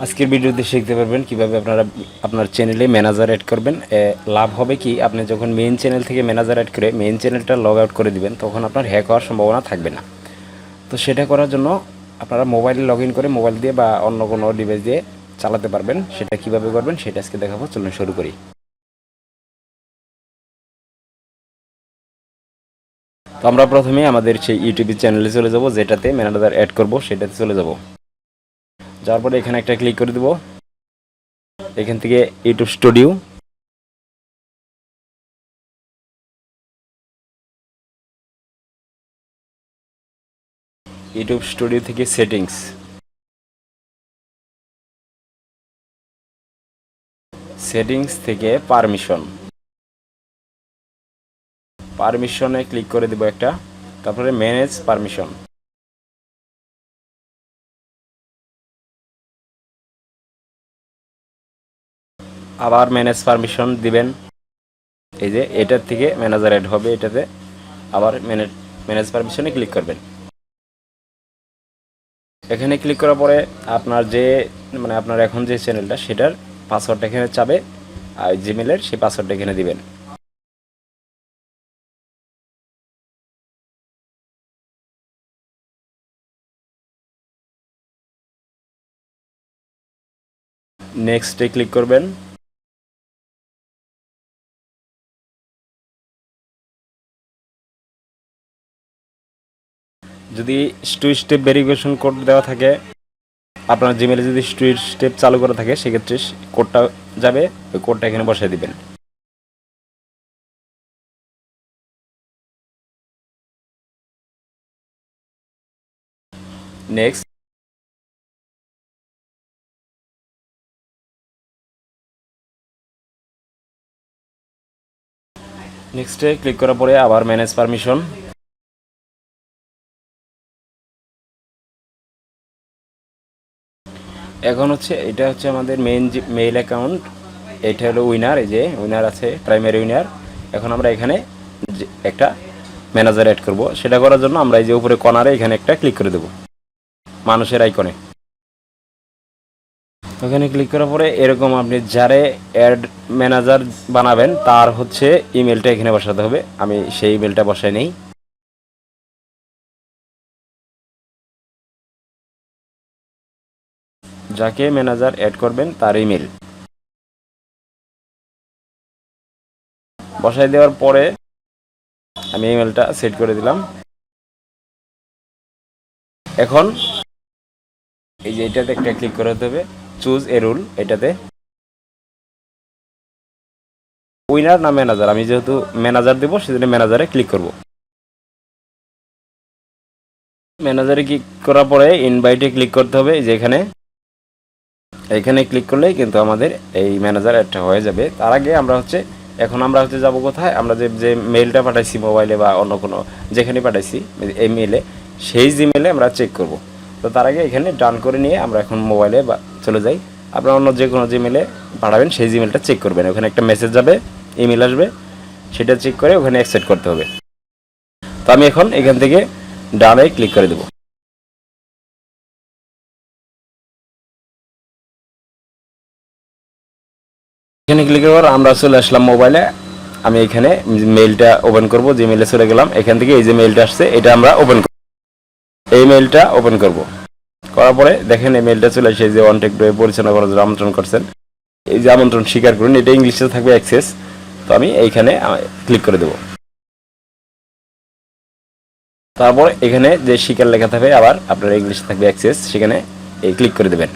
আজকের ভিডিওতে শিখতে পারবেন কিভাবে আপনারা আপনার চ্যানেলে ম্যানেজার অ্যাড করবেন। লাভ হবে কি, আপনি যখন মেইন চ্যানেল থেকে ম্যানেজার অ্যাড করে মেইন চ্যানেলটা লগ আউট করে দিবেন, তখন আপনার হ্যাক হওয়ার সম্ভাবনা থাকবে না। তো সেটা করার জন্য আপনারা মোবাইলে লগ ইন করে মোবাইল দিয়ে বা অন্য কোনো ডিভাইস দিয়ে চালাতে পারবেন। সেটা কিভাবে করবেন সেটা আজকে দেখাবো। চলুন শুরু করি। তো আমরা প্রথমে আমাদের সেই ইউটিউব চ্যানেলে চলে যাব, যেটাতে ম্যানেজার অ্যাড করব সেটাতে চলে যাব। যাওয়ার পরে এখানে একটা ক্লিক করে দেব। এখান থেকে ইউটিউব স্টুডিও, ইউটিউব স্টুডিও থেকে সেটিংস, সেটিংস থেকে পারমিশনে ক্লিক করে দেব একটা। তারপরে ম্যানেজ পারমিশন, আবার ম্যানেজ পারমিশন দিবেন। এই যে এটার থেকে ম্যানেজার অ্যাড হবে, এটাতে আবার ম্যানেজ পারমিশনে ক্লিক করবেন। এখানে ক্লিক করার পরে আপনার যে আপনার এখন যে চ্যানেলটা সেটার পাসওয়ার্ডটা এখানে চাবে, আর জিমেলের সেই পাসওয়ার্ডটা এখানে দিবেন। নেক্সটে ক্লিক করবেন। যদি টু স্টেপ ভেরিফিকেশন কোড দেওয়া থাকে, আপনার জিমেলে যদি টু স্টেপ চালু করা থাকে, সেক্ষেত্রে কোডটা যাবে, ওই কোডটা এখানে বসায় দিবেন। নেক্সট, নেক্সটে ক্লিক করার পরে আবার ম্যানেজ পারমিশন। এখন হচ্ছে এটা হচ্ছে আমাদের মেইন যে মেইল অ্যাকাউন্ট, এটা হলো উইনার। এই যে উইনার আছে, প্রাইমারি উইনার। এখন আমরা এখানে একটা ম্যানেজার অ্যাড করব। সেটা করার জন্য আমরা এই যে উপরে কর্নারে এখানে একটা ক্লিক করে দেব, মানুষের আইকনে। ওখানে ক্লিক করার পরে এরকম আপনি যারে অ্যাড ম্যানেজার বানাবেন তার হচ্ছে ইমেলটা এখানে বসাতে হবে। আমি সেই ইমেলটা বসাই নেই। যাকে ম্যানেজার অ্যাড করবেন তার ইমেল বসাই দেওয়ার পরে আমি ইমেলটা সেট করে দিলাম। এখন এই যে এটাতে একটা ক্লিক করতে হবে, চুজ এ রুল। এটাতে উইনার না ম্যানেজার, আমি যেহেতু ম্যানেজার দেবো সেজন্য ম্যানেজারে ক্লিক করব। ম্যানেজারে ক্লিক করার পরে ইনভাইটে ক্লিক করতে হবে। যে এখানে ক্লিক করলেই কিন্তু আমাদের এই ম্যানেজার একটা হয়ে যাবে। তার আগে আমরা হচ্ছে যাব কোথায়, আমরা যে যে মেইলটা পাঠাইছি মোবাইলে বা অন্য কোনো যেখানে পাঠাইছি এই মেইলে, সেই জিমেলে আমরা চেক করব। তো তার আগে এখানে ডান করে নিয়ে আমরা এখন মোবাইলে বা চলে যাই। আপনারা অন্য যে কোনো জিমেলে পাঠাবেন সেই জিমেলটা চেক করবেন। ওখানে একটা মেসেজ যাবে, ইমেল আসবে, সেটা চেক করে ওখানে অ্যাকসেপ্ট করতে হবে। তো আমি এখন এখান থেকে ডানে ক্লিক করে দেবো। এখানে ক্লিক করার আমরা চলে আসলাম মোবাইলে। আমি এখানে মেইলটা ওপেন করব, যে মেইলে চলে গেলাম। এখান থেকে এই যে মেইলটা আসছে এটা আমরা ওপেন করব। এই মেইলটা ওপেন করব, করার পরে দেখেন এই মেইলটা চলে আসে, যে ওয়ান্টেড পরিচালনা করার জন্য আমন্ত্রণ করছেন। এই যে আমন্ত্রণ স্বীকার করুন, এটা ইংলিশে থাকবে অ্যাক্সেস। তো আমি এইখানে ক্লিক করে দেব। তারপর এখানে যে স্বীকার লেখা থাকবে, আবার আপনার ইংলিশে থাকবে অ্যাক্সেস, সেখানে এই ক্লিক করে দেবেন।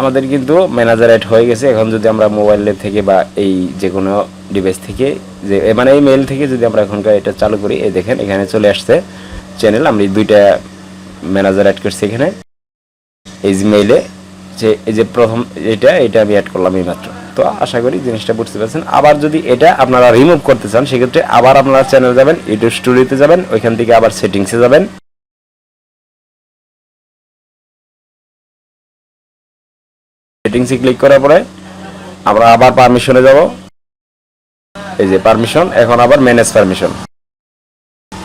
আমাদের কিন্তু ম্যানেজার অ্যাড হয়ে গেছে। এখন যদি আমরা মোবাইলের থেকে বা এই যে কোনো ডিভাইস থেকে, যে এই মেইল থেকে যদি আমরা এখনকার এটা চালু করি, এই দেখেন এখানে চলে আসছে চ্যানেল। আমি দুইটা ম্যানেজার অ্যাড করছি এখানে এই মেইলে। যে এই যে প্রথম এটা আমি অ্যাড করলাম এই মাত্র। তো আশা করি জিনিসটা বুঝতে পারছেন। আবার যদি এটা আপনারা রিমুভ করতে চান, সেক্ষেত্রে আবার আপনারা চ্যানেল যাবেন, ইউটিউব স্টুডিওতে যাবেন, ওইখান থেকে আবার সেটিংসে যাবেন। সেটিংসে ক্লিক করার পরে আমরা আবার পারমিশনে যাব। এই যে পারমিশন, এখন আবার ম্যানেজ পারমিশন।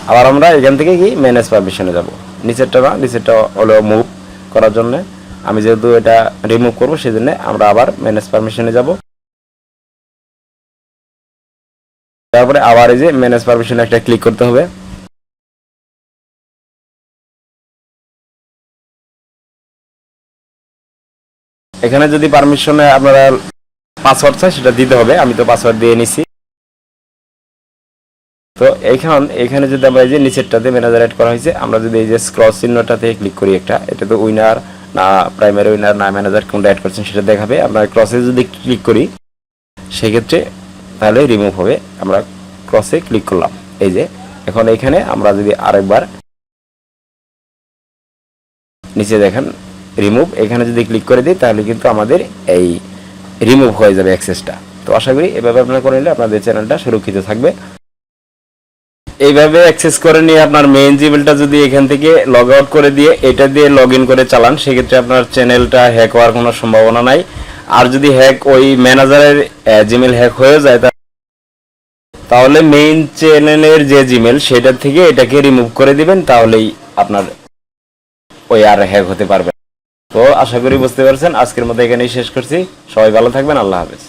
আবার আমরা এখান থেকে কি ম্যানেজ পারমিশনে যাব। নিচেরটা না, নিচেরটা হলো মুভ করার জন্য। আমি যেহেতু এটা রিমুভ করবো সেজন্য আমরা আবার ম্যানেজ পারমিশনে যাব। তারপরে আবার এই যে ম্যানেজ পারমিশনে একটা ক্লিক করতে হবে। এখানে যদি পারমিশনে আপনারা পাসওয়ার্ড চাই সেটা দিতে হবে, আমি তো পাসওয়ার্ড দিয়ে নিছি। তো এখানে যদি আমরা এই যে নিচেরটাতে ম্যানেজার অ্যাড করা হয়েছে, আমরা যদি এই যে স্ক্রল চিহ্নটাতে ক্লিক করি একটা, এটা তো উইনার না প্রাইমারি উইনার না ম্যানেজার কোনটা অ্যাড করছেন সেটা দেখাবে। আমরা ক্রসে যদি ক্লিক করি সেক্ষেত্রে তাহলে রিমুভ হবে। আমরা ক্রসে ক্লিক করলাম, এই যে এখন এখানে আমরা যদি আরেকবার নিচে দেখেন রিমুভ, এখানে যদি ক্লিক করে দিই তাহলে কিন্তু আমাদের এই রিমুভ হয়ে যাবে অ্যাক্সেসটা। তো আশা করি এভাবে আপনারা করে নিলে আপনাদের চ্যানেলটা সুরক্ষিত থাকবে। এইভাবে অ্যাক্সেস করে নিয়ে আপনার মেইন জিমেলটা যদি এখান থেকে লগ আউট করে দিয়ে এটা দিয়ে লগ ইন করে চালান, সেক্ষেত্রে আপনার চ্যানেলটা হ্যাক হওয়ার কোনো সম্ভাবনা নাই। আর যদি হ্যাক ওই ম্যানেজারের জিমেল হ্যাক হয়ে যায় তাহলে মেইন চ্যানেলের যে জিমেল সেটার থেকে এটাকে রিমুভ করে দিবেন, তাহলেই আপনার ওই আর হ্যাক হতে পারবে। তো আশা করি বুঝতে পারছেন। আজকের মতো এখানেই শেষ করছি। সবাই ভালো থাকবেন। আল্লাহ হাফেজ।